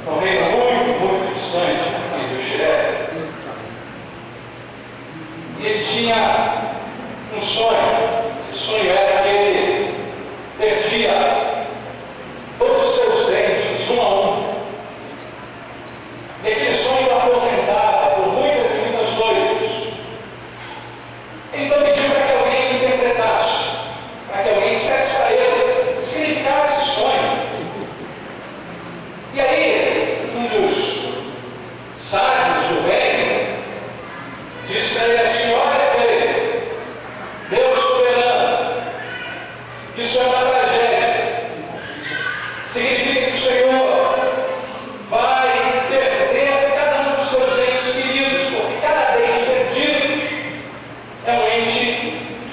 um reino muito, muito distante aqui do Xiré. E ele tinha um sonho. O sonho era que ele perdia todos os seus dentes, um a um. E aquele sonho o atormentava por muitas e muitas noites. Então pediu para que alguém interpretasse, para que alguém dissesse para ele o significado desse sonho. E aí, um dos sábios do reino disse para ele assim: olha para ele, Deus soberano, isso é uma tragédia. Significa que o Senhor vai perder cada um dos seus entes queridos, porque cada dente perdido é um ente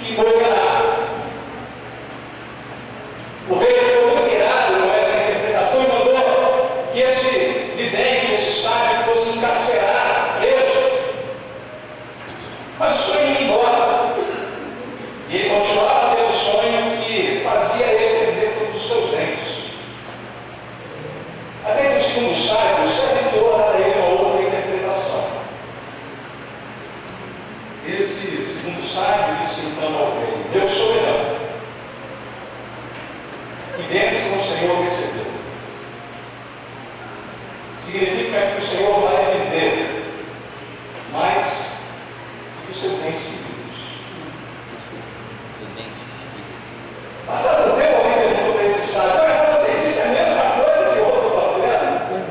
que morrerá. O rei ficou muito irado com essa interpretação e mandou que esse vidente, esse sábio, fosse encarcerado, preso. Mas o sonho ia embora. E ele continuava tendo o sonho que fazia ele perder todos os seus dentes. Até que o segundo sábio se aventurou a dar a ele uma outra interpretação. Esse segundo sábio disse então ao rei: Deus soberano, que bênção o Senhor recebeu. Significa que o Senhor vai viver mais do que os seus entes queridos. Passado o tempo, alguém perguntou para esse sábio: olha, você disse a mesma coisa que o outro está vendo?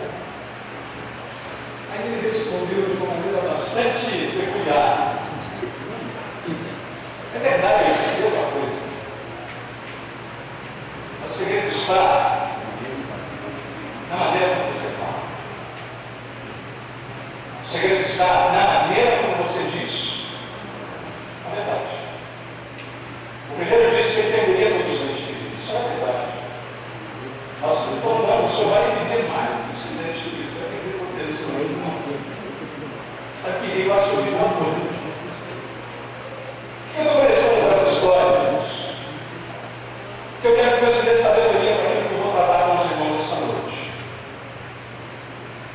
Aí ele respondeu de uma maneira bastante peculiar. É verdade, ele disse outra coisa. O segredo está na maneira como você fala. O segredo está na maneira como você diz a verdade. O primeiro disse que ele perderia todos os entes queridos. Isso é verdade. Nossa, ele falou: não, o senhor vai viver mais do que os seus entes queridos. Vai perder todos eles também. Sabe que eu acho que eu vi uma coisa. Eu estou conversando com essa história, irmãos, que eu quero que Deus me dê sabedoria para aquilo que eu vou tratar com os irmãos essa noite.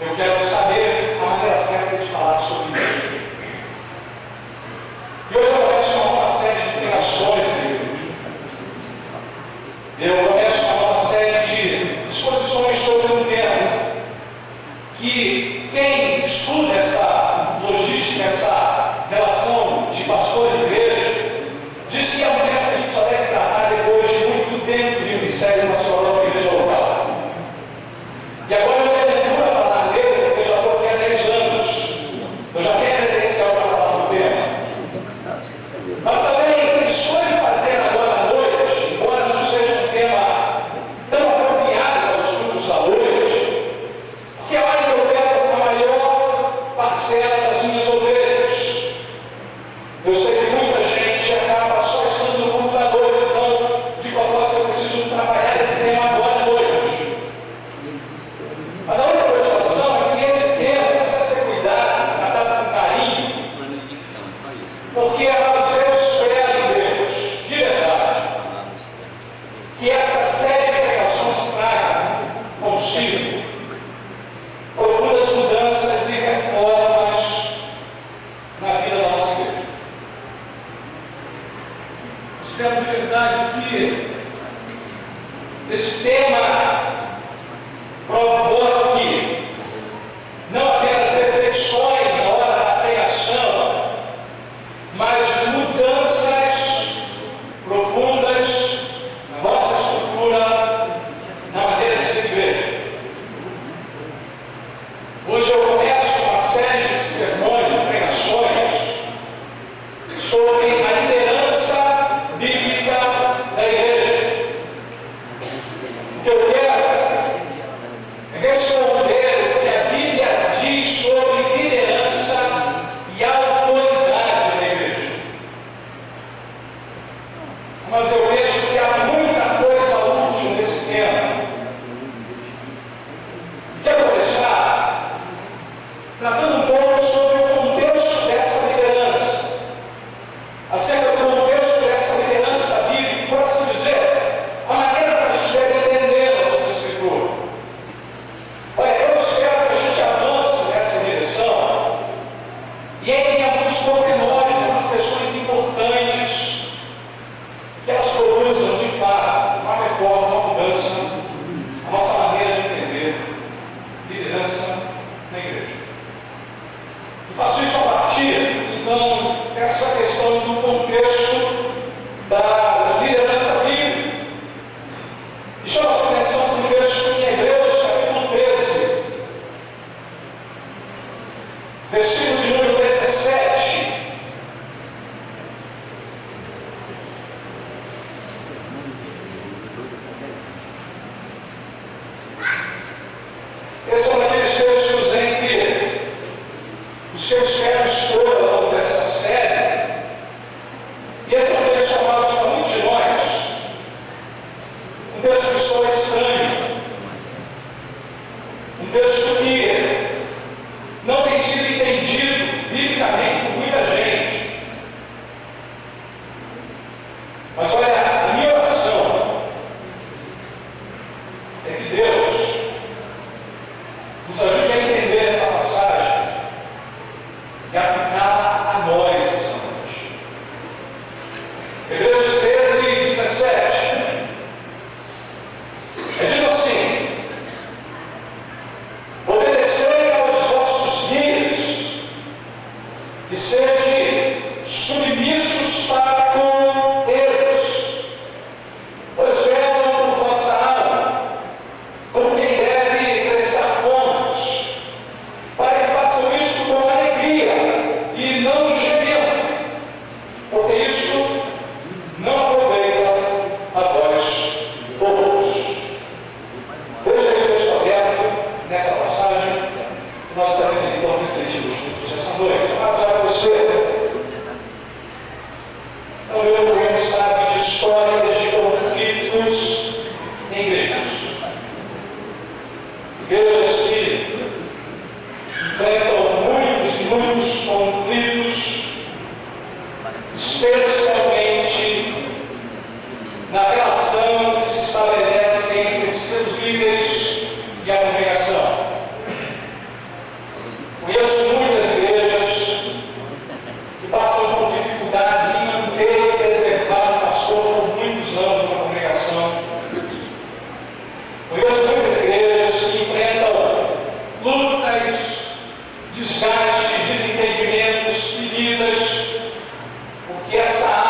Eu quero saber a maneira certa de falar sobre isso. E hoje eu começo uma série de pregações na igreja. Eu começo uma série de exposições sobre um tema que quem estuda essa logística, essa relação de pastor e igreja, diz que é um tema que a gente só deve tratar depois de muito tempo de ministério nacional da igreja local. E agora eu me aventuro a falar dele, porque eu já estou aqui há 10 anos. Eu já tenho credencial para falar do tema. Mas também escolho fazer agora à noite, embora não seja um tema tão apropriado aos cultos da noite, porque é a hora que eu pego a maior parcela das minhas ovelhas. Eu sei que muita gente acaba só estando no culto da noite, então, de propósito, eu preciso trabalhar esse tema agora à noite. Mas a única preocupação é que esse tema precisa ser cuidado, tratado com carinho, porque eu espero em Deus, de verdade, que essa série de pregações traga consigo profundas mudanças e reformas na vida da nossa igreja. Espero de verdade que esse tema provoque não apenas reflexões na hora da pregação, mas mudanças profundas na nossa estrutura, na maneira de ser igreja. Hoje eu começo uma série de sermões, de pregações sobre a liderança bíblica da igreja. O que eu quero é responder o que a Bíblia diz sobre liderança e autoridade da igreja. Mas eu penso que há muita coisa útil nesse tema. Quero começar tratando um pouco sobre o contexto dessa liderança, acerca do contexto dessa liderança bíblica, por assim dizer, a maneira que a gente deve entender a nossa Escritura. Um texto que não tem sido entendido biblicamente por muita gente. Mas olha, a minha oração é que Deus nos ajude a entender essa passagem e aplicar a nós essa noite. Hebreus 13, 17. É dito assim: obedecei aos vossos guias e sede submissos para com eles, pois velam por vossa alma, como quem deve prestar contas, para que façam isto com alegria e não gemendo, porque isto não aproveita a vós outros. Veja aí o texto aberto nessa passagem, que nós estaremos então refletindo juntos essa noite. Mas olha você, não eu não sabe de histórias de conflitos em igrejas. Igrejas que enfrentam muitos conflitos, especialmente na relação que se estabelece entre seus líderes e a congregação. Conheço muitas igrejas que passam por dificuldades em manter e preservar o pastor por muitos anos na congregação. Conheço muitas igrejas que enfrentam lutas, desgastes, desentendimentos, feridas, porque essa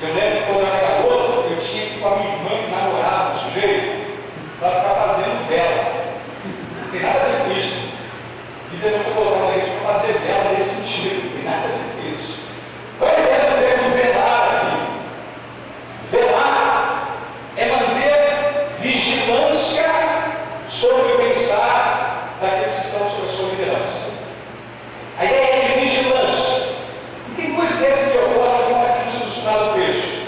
Eu lembro que quando eu era garoto, eu tinha que ir com a minha irmã que namorava um sujeito para ficar fazendo vela. Não tem nada a ver com isso. E Deus foi colocar na igreja para fazer vela nesse sentido. Não tem nada a ver com isso. Qual é a ideia do termo velar aqui? Velar é manter vigilância sobre o pensar daqueles que estão sob a sua liderança. A ideia é de vigilância. E tem coisa dessa que ocorre aqui mais que ilustrado no texto.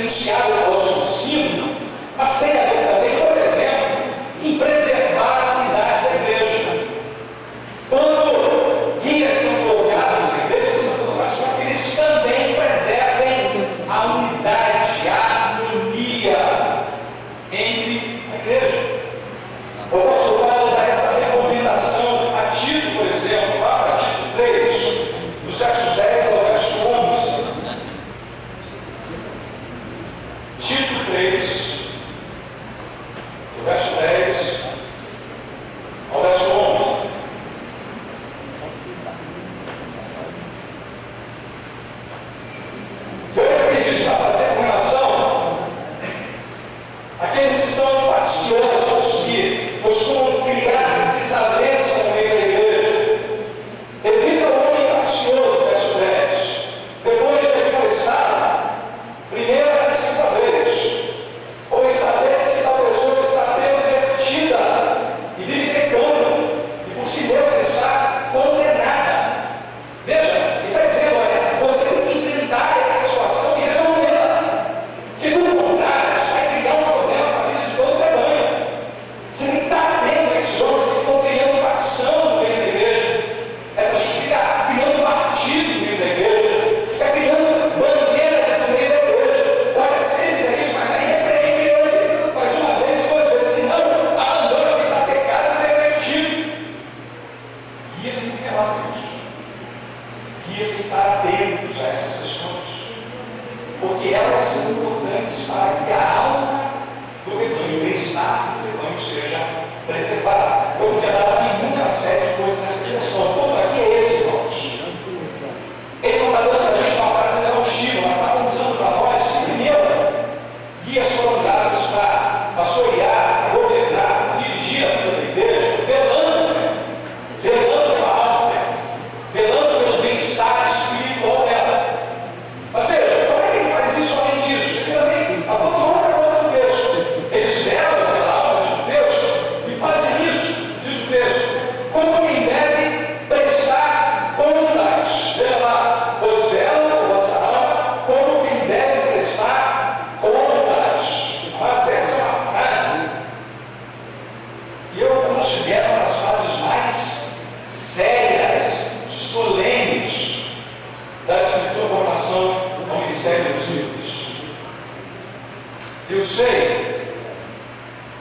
enunciado ao seu ensino, mas tem a ver também, por exemplo, em preservar a unidade da igreja. Quando guias são colocados na igreja, são colocados para que eles também preservem a unidade, a harmonia entre a igreja. O apóstolo Paulo dá essa recomendação a Tito, por exemplo, lá para Tito 3, dos versos 10 ao verso 11. Tito 3, do verso 10 ao verso 11. Eu repeti isso para fazer com relação àqueles que são facciosos, que costumam criar desavença no meio da igreja. Evita o homem faccioso, verso 10. Depois de admoestar, primeira e segunda vez, ou saber se tal pessoa está pervertida e vive pecando, e por si mesma está condenada. Veja, ele está dizendo, olha, você tem que enfrentar essa situação e resolvê-la. Porque, do contrário, isso vai criar um problema para a vida de todo o rebanho. Você tem que estar atento a esses homens que estão criando facção no meio da igreja. Essa gente fica criando partido no meio da igreja, fica criando bandeiras no meio da igreja. Olha, se ele fizer isso, mas aí repreende ele. Faz uma vez, duas vezes, senão abandona quem está pecado e pervertido. Guias têm que falar disso. Guias têm que estar atentos a essas questões, porque elas são importantes para que a alma do rebanho, o bem-estar do rebanho seja preservada. Eu podia dar uma série de coisas nessa direção. O ponto aqui é esse, irmãos. Ele não está dando para a gente uma frase exaustiva, mas está contando para nós que, primeiro, guias foram dados para pastorear, para governar, dirigir a vida da igreja, velando pela alma, velando pelo bem-estar espiritual dela. Ou seja, como é que ele faz isso além disso? Ele também apontou outra coisa no texto. Eles velam pela alma, diz o texto, e fazem isso, diz o texto, como quem deve prestar contas. Veja lá, pois velam por vossa alma, como quem deve prestar contas. Mas essa é uma frase que eu considero uma das frases mais sérias, solenes da Escritura com relação ao ministério dos livros. Eu sei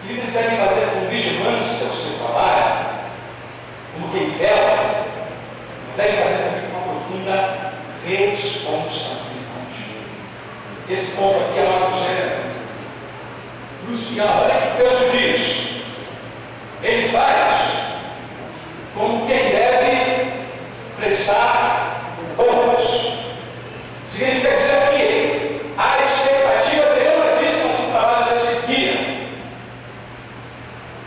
que eles devem fazer com vigilância o seu trabalho, como quem vela, devem fazer também com uma profunda responsabilidade. Esse ponto aqui é algo crucial. Olha o que o texto diz. Ele faz como quem deve prestar contas. Significa dizer que há expectativas elevadíssimas no trabalho desse guia.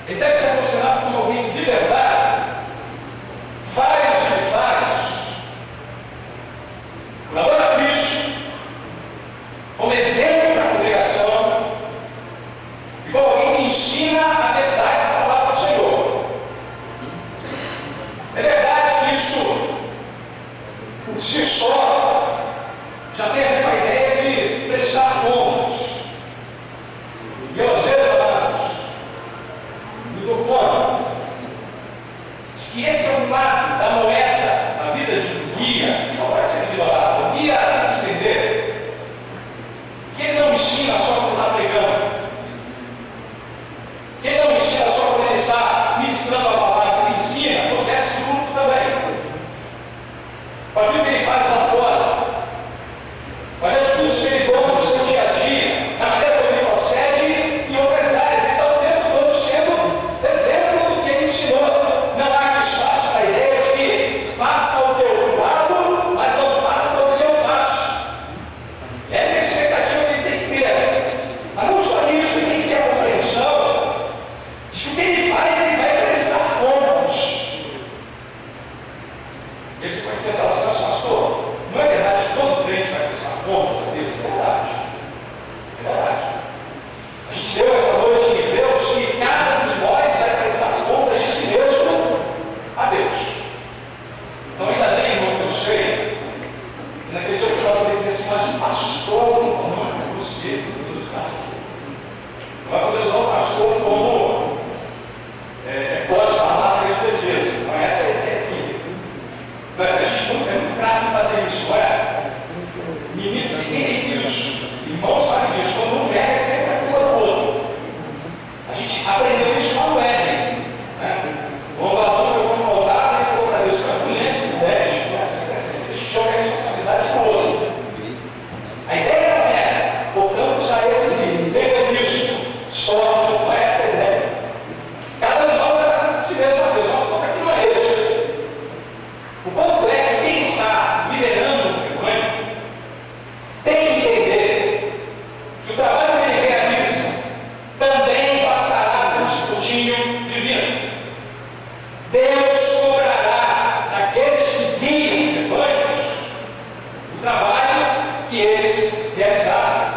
Ele deve ser considerado como alguém de verdade, faz o que faz, colabora a Cristo, como exemplo para a congregação, e como alguém que ensina a Não vai poder usar o pastor como posta-palavra de defesa. Então, essa é a ideia aqui. A gente é muito prático fazer isso, não é? Menino, quem tem filhos, irmãos, sabe disso. Quando um erra, é sempre a culpa do outro. A gente aprendeu isso lá no Éden. O Valão foi confrontado e falou para Deus: mas não lembro do 10, a gente joga a responsabilidade no outro. A ideia não é, voltamos a esse mecanismo histórico, não é essa a ideia. Cada um de nós vai se mesmo a Deus, nosso foco aqui não é esse. O ponto é que quem está liderando o rebanho tem que entender que o trabalho que ele realiza também passará por um escrutínio divino. Deus cobrará daqueles que guiam rebanhos o trabalho que eles realizaram.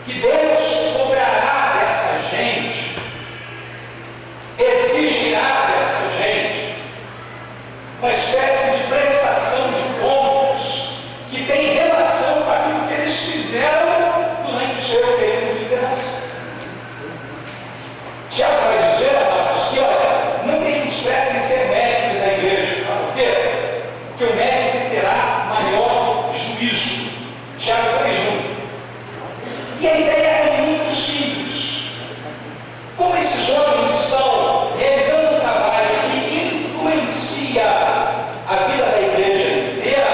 Que Deus cobrará dessa gente, exigirá dessa gente uma espécie de prestação de contas que tem relação com aquilo que eles fizeram durante o seu período de liderança. Tiago vai dizer, amados, que olha, não tem espécie de ser mestre da igreja, sabe por quê? Porque o mestre terá maior juízo. Tiago 3:1. E a ideia é muito simples. Como esses jovens estão realizando um trabalho que influencia a vida da igreja inteira,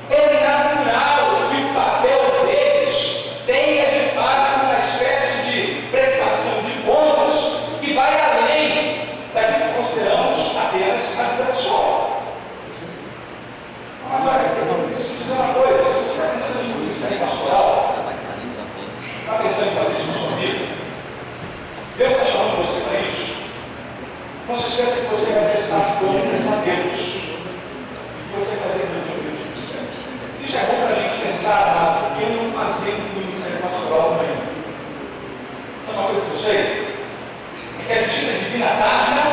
é natural que o papel deles tenha de fato uma espécie de prestação de contas que vai além daquilo que consideramos apenas a vida pessoal. Mas olha, eu preciso dizer uma coisa: se você está pensando em ministério pastoral, está pensando em fazer isso na sua vida, Deus está chamando você para isso. Não se esqueça que você vai prestar contas a Deus e que você vai fazer durante o Espírito Santo. Isso é bom para a gente pensar, mas o que eu não fazer no ministério pastoral também. Sabe uma coisa que eu sei? É que a justiça divina tarda,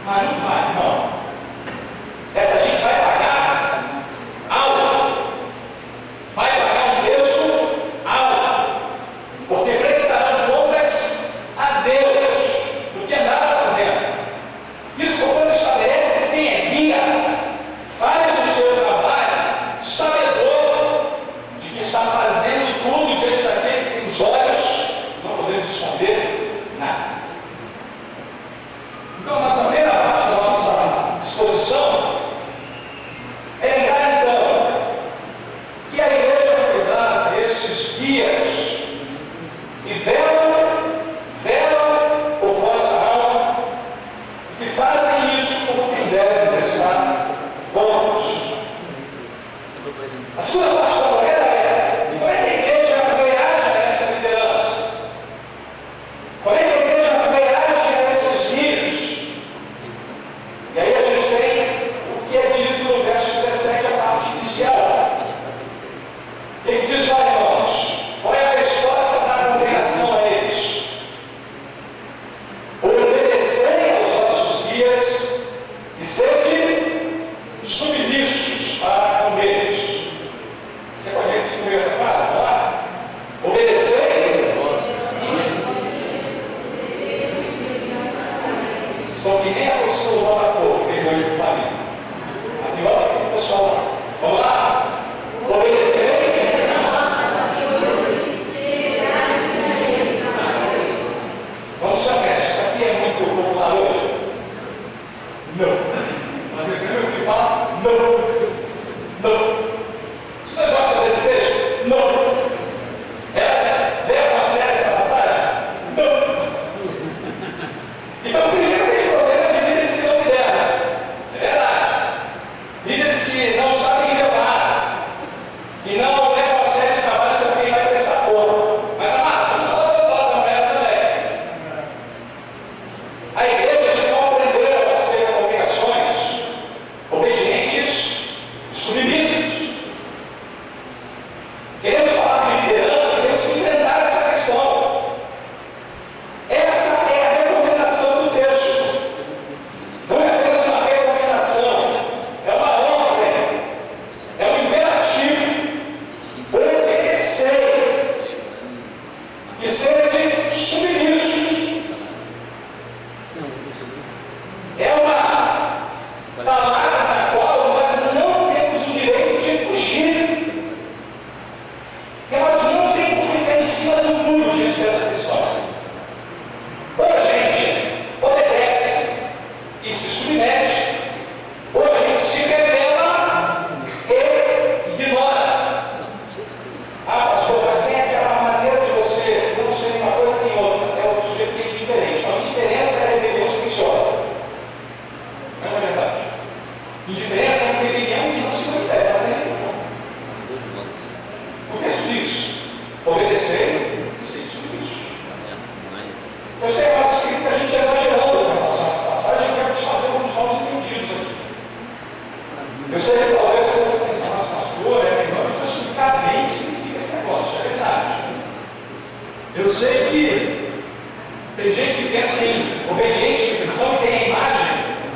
mas não vai, não. Essa gente vai pagar algo. Vai pagar um preço alto. Porque prestarão contas a Deus do que andaram fazendo. Isso, quando estabelece que quem é guia faz o seu trabalho sabedor de que está fazendo tudo diante daquele que tem os olhos, não podemos esconder nada. Então, a primeira parte da nossa exposição é lembrar, então, que a igreja foi dada a esses guias que velam o vossa alma e que fazem isso como quem deve prestar contas. A segunda parte da moeda é: como é que a igreja reage a essa liderança? Como é que a igreja reage a esses guias? E aí a gente tem o que é dito no verso 17, a parte inicial. Tem que dizer: olha, irmãos, qual é Eu sei que tem gente que pensa em obediência e submissão e tem a imagem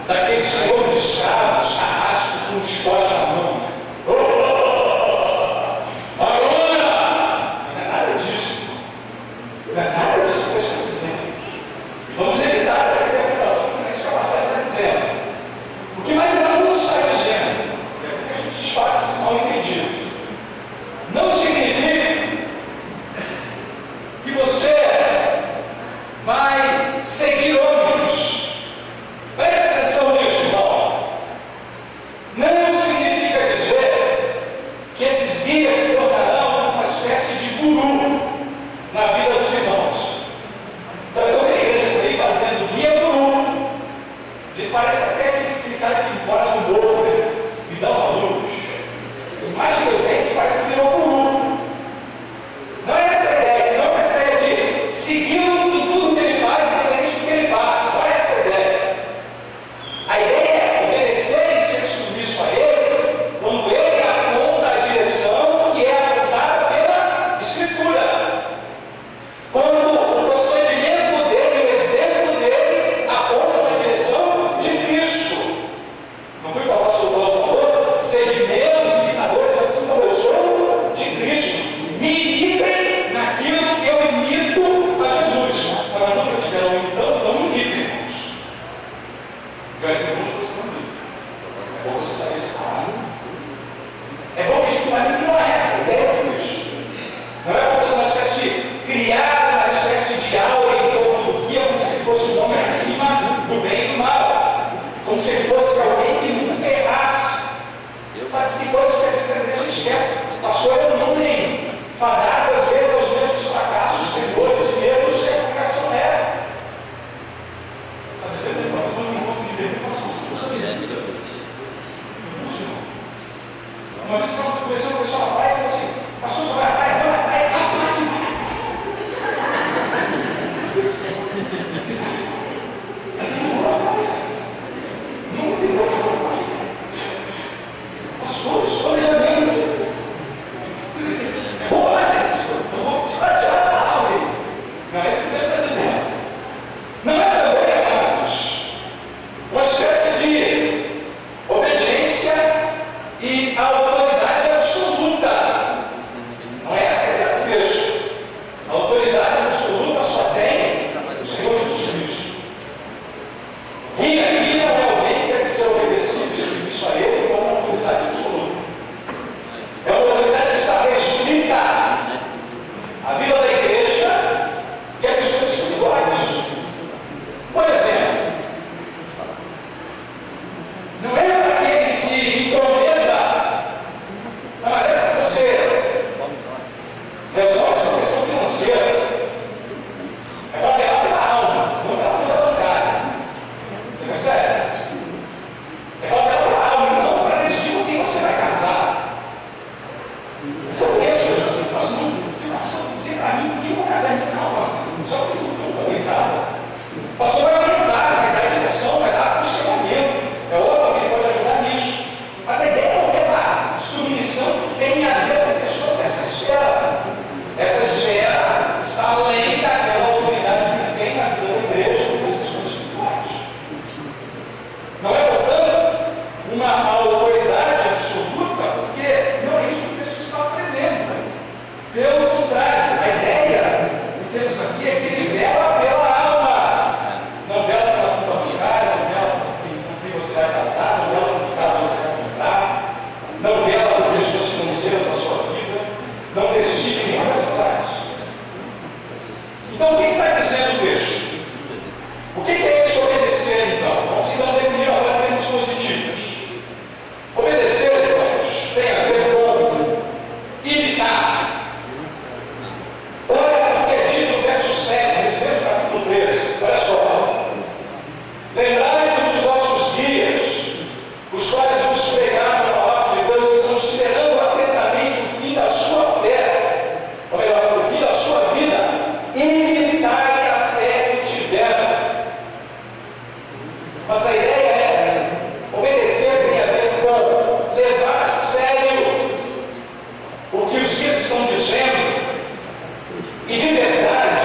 daquele senhor de escravos, carrasco com um chicote na mão. Agora! Não é nada disso. Não é nada disso que eu estou dizendo. E vamos evitar essa interpretação que a passagem está dizendo. O que mais ela não está dizendo? É que a gente desfaça esse mal entendido. Não significa que você vai seguir homens. Preste atenção nisso, irmão. Não significa dizer que esses guias se tornarão uma espécie de guru na vida dos irmãos. Sabe, toda a igreja por aí fazendo guia guru. Parece até aquele cara que mora no morro, né? Me dá uma luz. A imagem que eu tenho é que parece que virou guru. Não é essa a ideia, não é essa ideia de segui-lo em tudo que ele faz, independente do que ele faça. Não é essa a ideia. A ideia é obedecer e ser submisso a ele quando ele aponta a direção que é apontada pela Escritura. Quando o procedimento dele, o exemplo dele, aponta na direção de Cristo. Não foi o que o apóstolo Paulo falou? Sede meus imitadores, assim como eu sou de Cristo. Me imitem naquilo que eu imito a Jesus. Agora, nunca estiveram imitando, então me imitem, irmãos. Eu é que eu não você não imita. É bom você saber isso. É bom que a gente saiba que não é essa a ideia de Cristo. Não é portanto uma espécie de criar uma espécie de aura em torno do guia, como se ele fosse um homem acima do bem e do mal. Como se ele fosse alguém que nunca errasse. Sabe que tem coisas que às vezes a igreja esquece. Pastor, eu não tenho. Fadado às vezes aos mesmos fracassos, temores e medos que a congregação é. Sabe, às vezes eu estou num ponto de Deus e faço isso. Uma vez que eu comecei a conversar na praia e falei assim: pastor, você vai à praia? Vai à praia, vai assim. Não entendeu o que eu falei. Pastor, isso foi já vem. Vou lá, gente. Eu vou tirar essa aula aí. Não é isso que Deus está dizendo. Não é também, amados, uma espécie de obediência e autoridade absoluta. Não é essa a ideia do texto. A autoridade absoluta só tem o Senhor Jesus Cristo. Quem aqui não é alguém que deve ser obedecido e submisso a Ele como uma autoridade absoluta. É uma autoridade que está restrita à vida da igreja e a questões espirituais. Por exemplo, não é para que ele se intrometa na maneira que você resolve sua questão financeira. É para levar pela alma, não pela conta bancária. Você percebe? É para levar pela alma, não para decidir com quem você vai casar. Eu conheço pessoas que falam assim: não, você para mim, por que eu vou casar? Não, mano, só que você não está complicado. O pastor vai ajudar, vai dar direção, vai dar aconselhamento. É óbvio que ele pode ajudar nisso. Mas a ideia não é uma submissão que tem a ver com questões dessa esfera. Essa esfera está além daquela autoridade que tem na vida da igreja com as questões espirituais. Não é, portanto, uma autoridade absoluta, porque não é isso que o texto está aprendendo. Pelo contrário, a ideia que temos aqui é que ele vela pela alma. Não vela pela conta bancária, não vela com quem você vai casar, não vela com que casa você vai comprar, não vela as questões financeiras da sua vida, não decide nenhuma dessas áreas. Então, o que está dizendo o texto? O que é esse obedecer, então? Vamos então definir agora termos positivos. Obedecer, irmãos, tem a ver com imitar. Olha o que é dito no verso 7, nesse mesmo capítulo 13. Olha só. Lembrai-vos dos vossos guias, os quais vos pregaram a palavra de Deus, e considerando atentamente o fim da sua fé, ou melhor, o fim da sua vida, imitai a fé que tiveram. Mas a ideia é obedecer tem a ver com levar a sério o que os guias estão dizendo e de verdade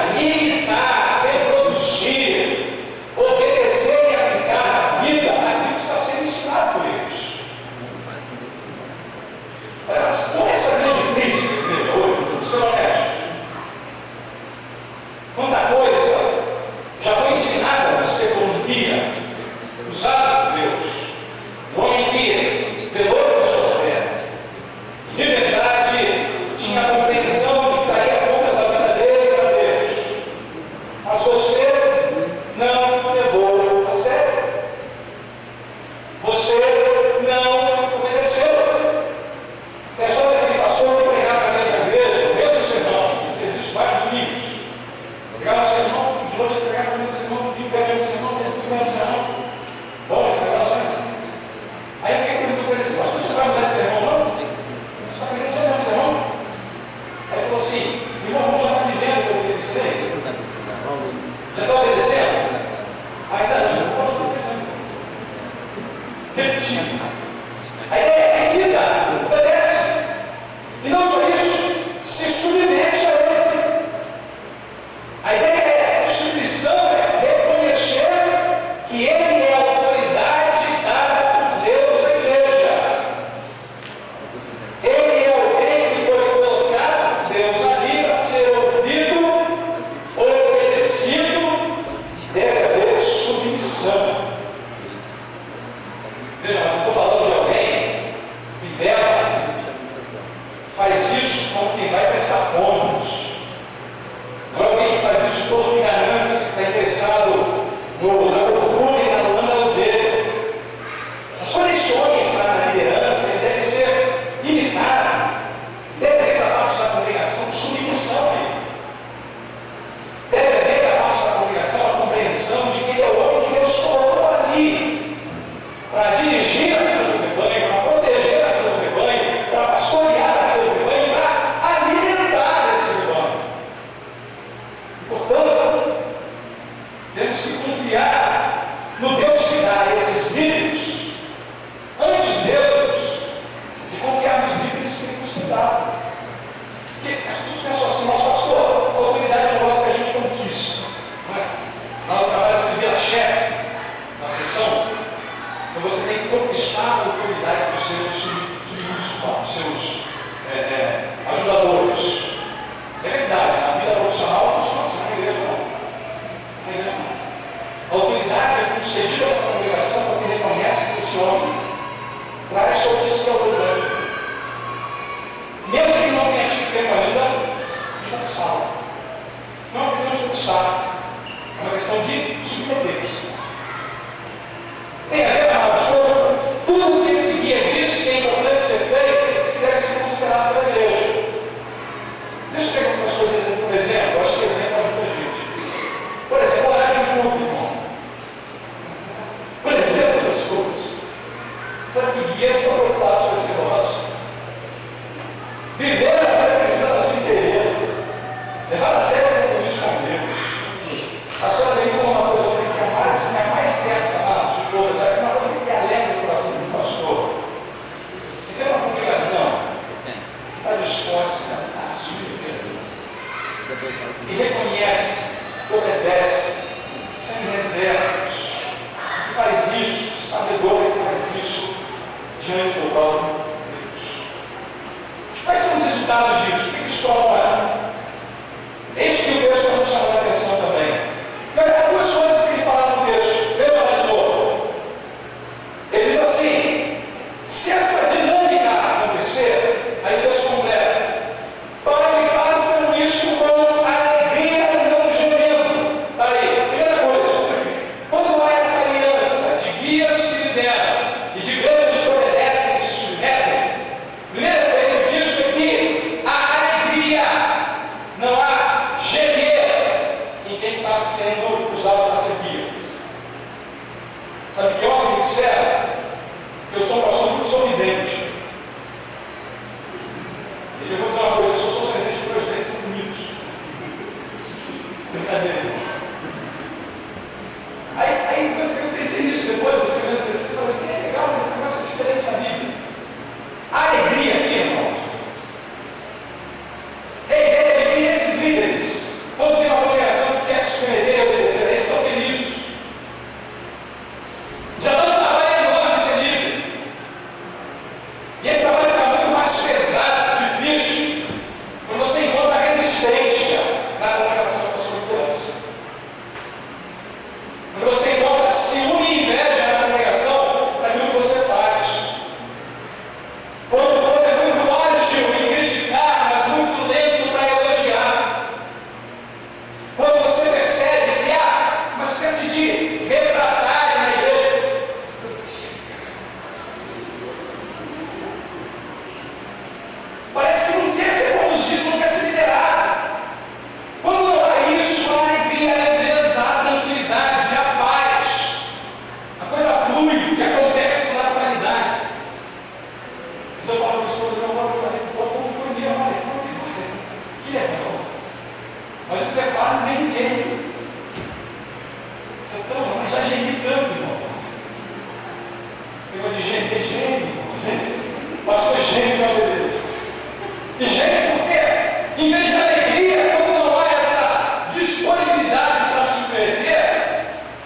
vou te entregar para o meu sermão, e o meu sermão, e o meu sermão. Bom, esse negócio aí. Aí eu fiquei perguntando para ele assim, pastor, você vai mudar de sermão, não? Você está querendo saber o sermão? Aí ele falou assim, irmão, já está vivendo o que eu ensinei? Já está obedecendo? Ainda não, eu posso estar repetindo. A ideia é vida, obedece. E não só isso, se submete a ele. A ideia é, a instituição é reconhecer que ele é a autoridade dada por Deus à igreja. Ele é alguém que foi colocado por Deus ali para ser ouvido, obedecido, deve haver submissão. Veja, mas eu estou falando de alguém que vela, faz isso como quem vai prestar contas. Não é alguém que faz isso de toda ignorância, que está interessado na cultura e na lã da ovelha. As conexões na liderança devem ser limitadas, deve haver da parte da congregação submissão. Deve haver da parte da congregação a compreensão de que ele é o homem que Deus colocou ali para dirigir aquele rebanho, para proteger aquele rebanho, para pastorear aquele rebanho, para alimentar esse rebanho. Portanto, temos que confiar no Deus que dá esses líderes, antes mesmo de confiar nos líderes que Ele nos tem dado. Porque as pessoas pensam assim, mas pastor, a autoridade é um negócio que a gente conquista. Não é? Lá no trabalho você vira chefe, na sessão, então você tem que conquistar a autoridade dos seus submissos, dos seus ajudadores. É verdade, na vida profissional funciona assim, na igreja não. Na igreja não. A autoridade é concedida pela congregação porque reconhece que esse homem traz sobre si a autoridade. Mesmo que não tenha tido tempo ainda de conquistá-la. Não é uma questão de conquistar, é uma questão de submeter-se. Tem a ver, amados, tudo que esse guia diz que é importante ser feito, que deve ser considerado pela igreja. Deixa eu pegar algumas coisas por exemplo, eu acho que exemplo ajuda a gente. Por exemplo, horário de culto, irmão. Presença dos cultos. Sabe que guias são preocupados com esse negócio? Viver a vida cristã da sua interesse. Levar a sério o compromisso com Deus. A senhora me falou uma coisa que é mais certa, amados, de todas. É uma coisa que alegra o coração do pastor. E tem uma congregação que está disposta a se submeter e reconhece, obedece, sem reservas, e faz isso, sabedor que faz isso diante do próprio Deus. Quais são os resultados disso? O que isso promove? É isso que o texto está nos chamando a atenção também. Há duas coisas que ele fala no texto. Veja lá de novo. Ele diz assim: se essa dinâmica acontecer, aí Deus completa, para que façam isso com alegria, não gemendo. Aí, primeira coisa, quando há essa aliança de guias que lideram e de igrejas que obedecem e se submetem, primeira coisa disso é que a alegria, não há gemer em quem está sendo usado para servir. Sabe que homem me disseram? Eu sou um pastor muito sorridente. E eu vou dizer uma coisa, eu sou sorridente porque meus dentes são bonitos. Brincadeira. Aí eu pensei nisso depois, escrevendo esse texto, falei assim, é legal, mas esse negócio é diferente na Bíblia. A alegria aqui, irmão, é a ideia de que esses líderes, quando tem uma congregação que quer se submeter e obedecer, eles são felizes. Já dá um trabalho enorme de ser líder. E esse trabalho fica muito mais pesado, difícil, quando você encontra resistência na congregação da sua liderança. Mas você fala, nem tem. Você tá, mas já gemi tanto, irmão. Você vai de gemer, geme, irmão. Pastor geme, meu beleza. E geme por quê? Em vez de alegria, como não há essa disponibilidade para se perder,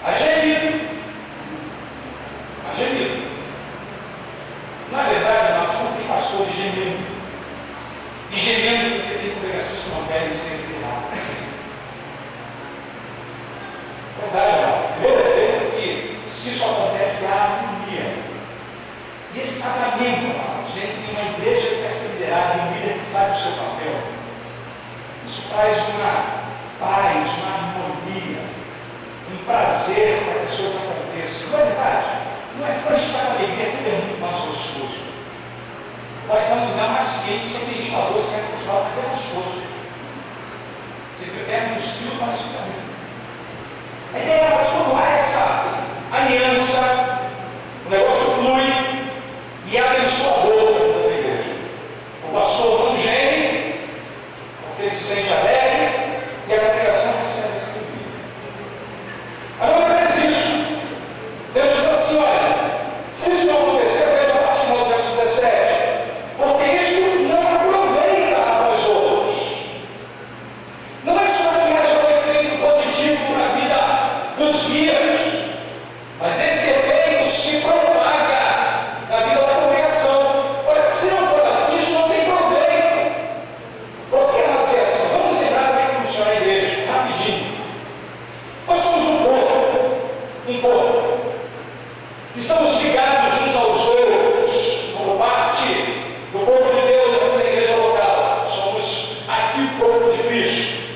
a gemido. A gemido. Na verdade, nós não tem pastores gemendo. E gemendo porque tem congregações que não querem ser criadas. Verdade, não. O meu defeito é que, se isso acontece, há harmonia. E esse casamento, gente, em uma igreja que quer ser liderada, um líder que sabe o seu papel, isso traz uma paz, uma harmonia, um prazer para que as coisas aconteçam. Não é verdade? Não é só para a gente estar com alegria, tudo é muito mais gostoso. Pode estar num lugar mais quente, sem ventilador, sem ar-condicionado, mas é gostoso. Você perde uns quilos, mas fica muito. A ideia é quando há essa aliança, o negócio flui e é abençoador da igreja. O pastor não geme, porque ele se sente alegre e a congregação recebe essa comida. Agora, apenas isso. Deus diz assim: olha, se isso não acontecer, veja a parte do verso 17. Porque isso não aproveita a nós outros. Não é só que haja um efeito positivo na vida dos guias, mas esse efeito se propaga na vida da congregação. Olha, se não for assim, isso não tem proveito. Por que não dizer assim? Vamos lembrar como é que funciona a igreja, rapidinho. Nós somos um povo, estamos ligados uns aos outros, como parte do povo de Deus aqui na igreja local. Somos aqui o povo de Cristo,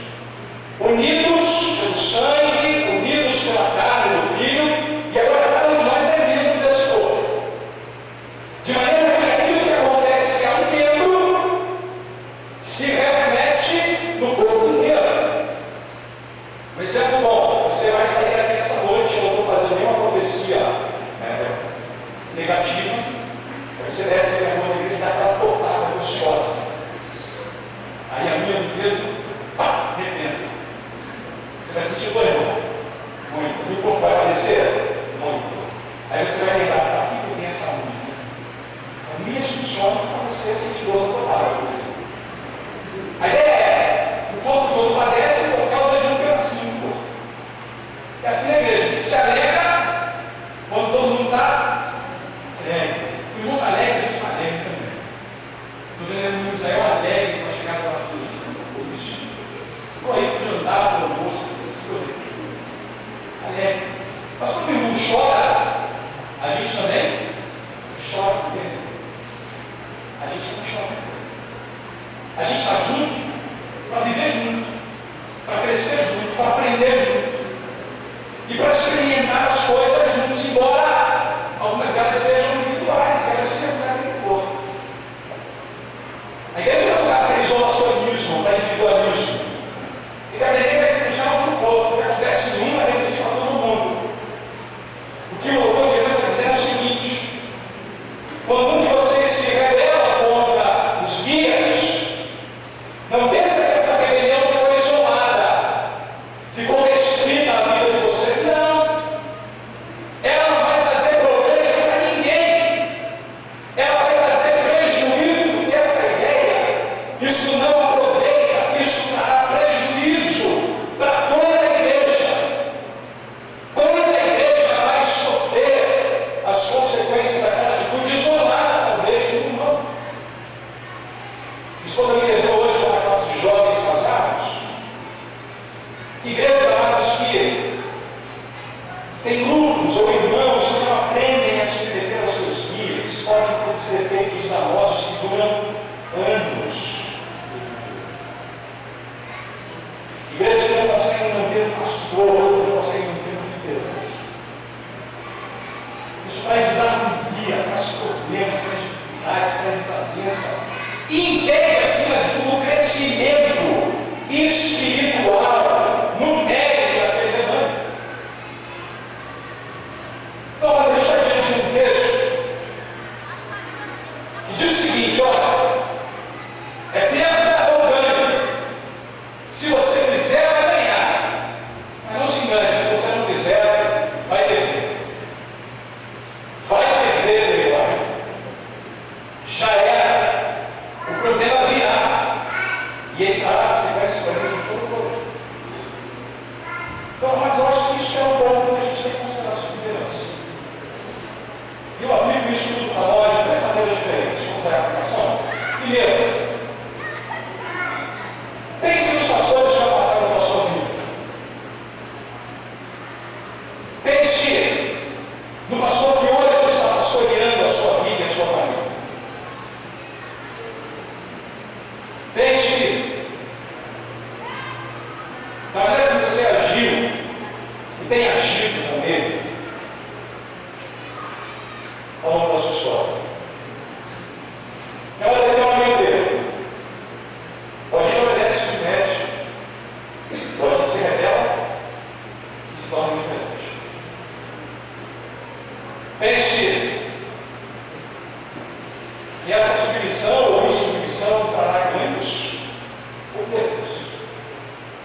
unidos pelo sangue, unidos pela carne do Filho, e agora cada um de nós é membro desse povo. De maneira que aquilo que acontece a um membro se reflete no povo inteiro. Um exemplo bom: você vai sair daqui essa noite, eu não estou fazendo nenhuma profecia negativa. Você desce aqui na rua da igreja e dá aquela topada gostosa. Aí a minha do dedo, pá, arrebenta. Você vai sentir dor, irmão? Muito. E o corpo vai aparecer? Muito. Aí você vai lembrar: para que eu tenho essa unha? As minhas funcionam para você sentir dor na topada. A ideia é: o corpo todo padece por causa de um pedacinho. É assim na igreja. Se alegra quando todo mundo está alegre. O irmão está alegre, a gente está alegre também. Estou vendo o Israel alegre para chegar para lá todos. Estou aí para o jantar, para o almoço, alegre. Mas quando o irmão chora, a gente também chora também. A gente não chora. A gente está junto para viver junto, para crescer junto, para aprender junto e para experimentar as coisas juntos, embora algumas delas sejam individuais, elas se refletem no corpo. A igreja não é um lugar para isolacionismo, para individualismo. E que aprender que é funciona no corpo. O que acontece em um vai refletir para todo mundo. O que o autor de Deus está dizendo é o seguinte: quando um de vocês se rebela contra os guias, não pensa que essa rebelião ficou isolada, ficou restrita à vida de vocês. Não. Ela não vai trazer problema para ninguém. Ela vai trazer prejuízo, porque essa ideia, isso não aproveita, isso trará prejuízo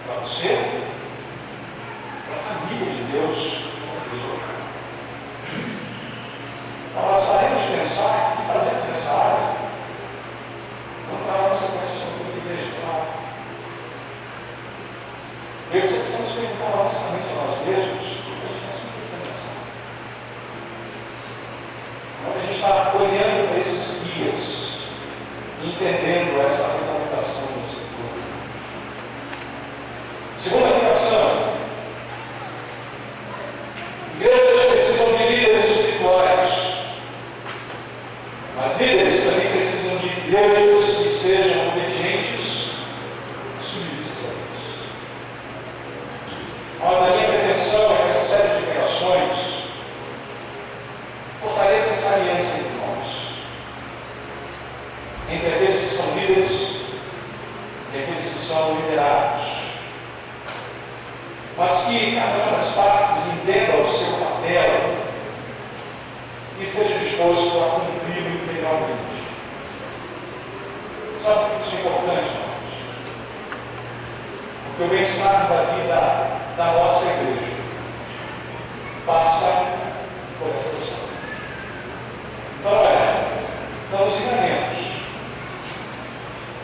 para você, para a família de Deus. Então, nós paremos de pensar e fazemos nessa área. Não para a nossa concepção da igreja. E eu precisamos perguntar honestamente a nós mesmos o que a gente está se pensando. Quando a gente está olhando para esses guias e entendendo essa recomendação da Escritura. Segunda aplicação. Igrejas precisam de líderes espirituais, mas líderes também precisam de igrejas que sejam obedientes e submissas a Deus. Mas a minha pretensão é que essa série de pregações fortaleça essa aliança entre nós, entre aqueles que são líderes e aqueles que são liderados. Mas que cada uma das partes entenda o seu papel e esteja disposto a cumpri-lo integralmente. Sabe por que isso é importante, irmãos? Porque o bem-estar da vida da nossa igreja passa por essa questão. Então, olha, não nos enganemos.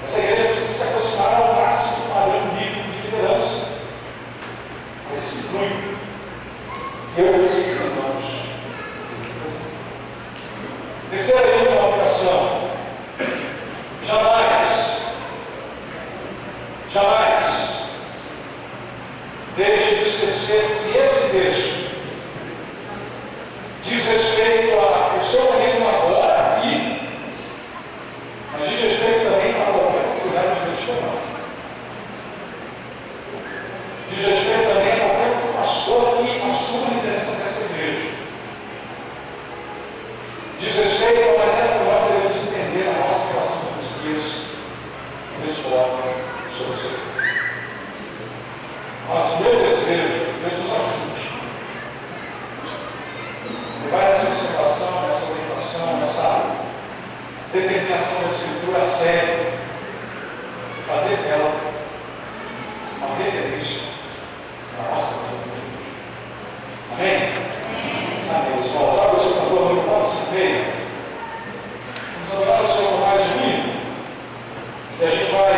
Essa igreja precisa se aproximar ao máximo do padrão bíblico de liderança. Mas isso inclui eu e os irmãos. Terceira e última aplicação. Jamais deixe de esquecer que esse texto diz respeito ao seu reino agora, aqui, mas diz respeito também a qualquer outro lugar de Deus também. Diz respeito também a qualquer outro pastor que assuma a liderança dessa igreja. Diz respeito à maneira como nós devemos entender a nossa relação com os dias que Deus coloca sobre o seu filho. Mas o meu desejo, Deus nos ajude. Levar essa observação, essa orientação, essa determinação da Escritura a sério. Fazer dela uma referência na nossa vida. Amém? Amém, irmãos. Olha o seu cantor, não pode se ver. Vamos adorar o Senhor mais único. E a gente vai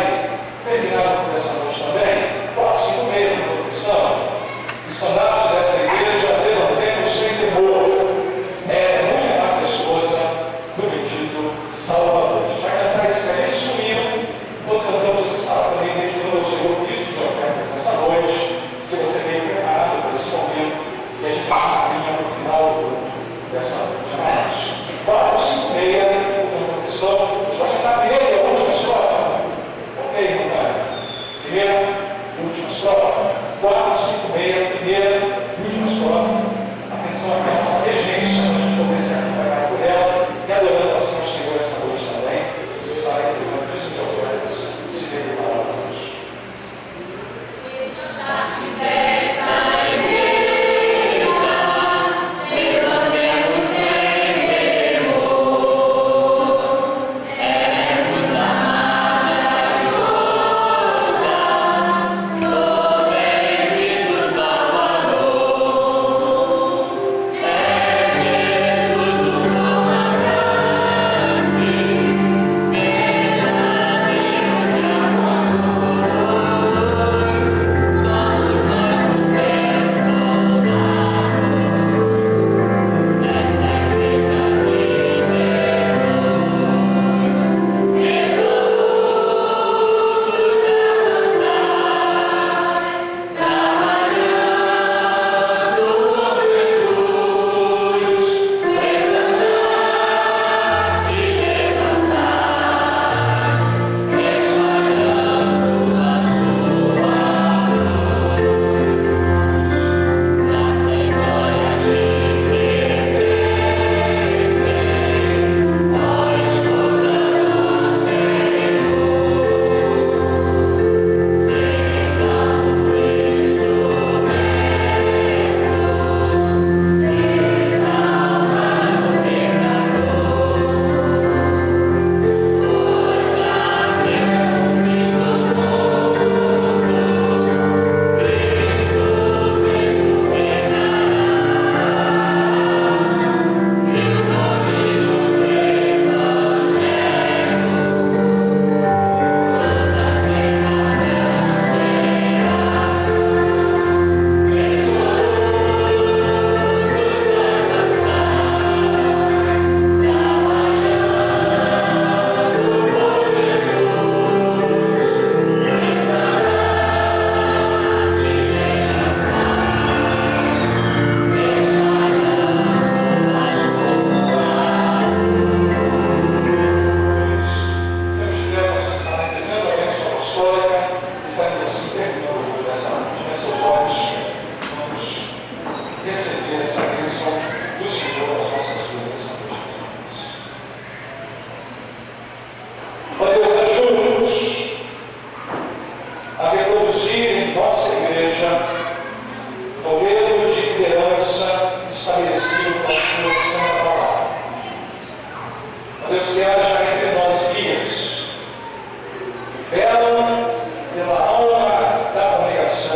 terminar por essa noite também. 4, 5 meia na proteção. Estandartes dessa igreja, levantemos sem temor. É muito a esposa do bendito Salvador. A gente vai cantar esse belíssimo hino. Quando cantamos esse sábado também, dedicando ao Senhor, diz os ofertas nessa noite. Se você veio preparado para esse momento, e a gente caminha para o final dessa noite. 4, 5 meia na proteção. A gente vai cantar a primeira e a última estrofe. Ok, irmão? Primeira, última estrofe. 4, 5 meia, primeira, última estrofe. Atenção aqui à nossa regência, para a gente poder se acompanhar por ela e adorando assim ao Senhor esta noite também. Você estará aqui levando todos os ofertas, se vê para a luz. Yeah.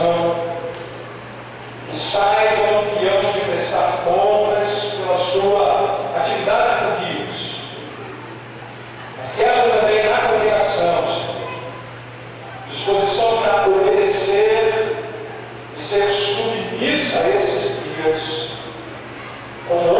coração, que saibam que hão de prestar contas pela sua atividade com Deus, mas que haja também na congregação, Senhor, disposição para obedecer e ser submissa a esses dias, como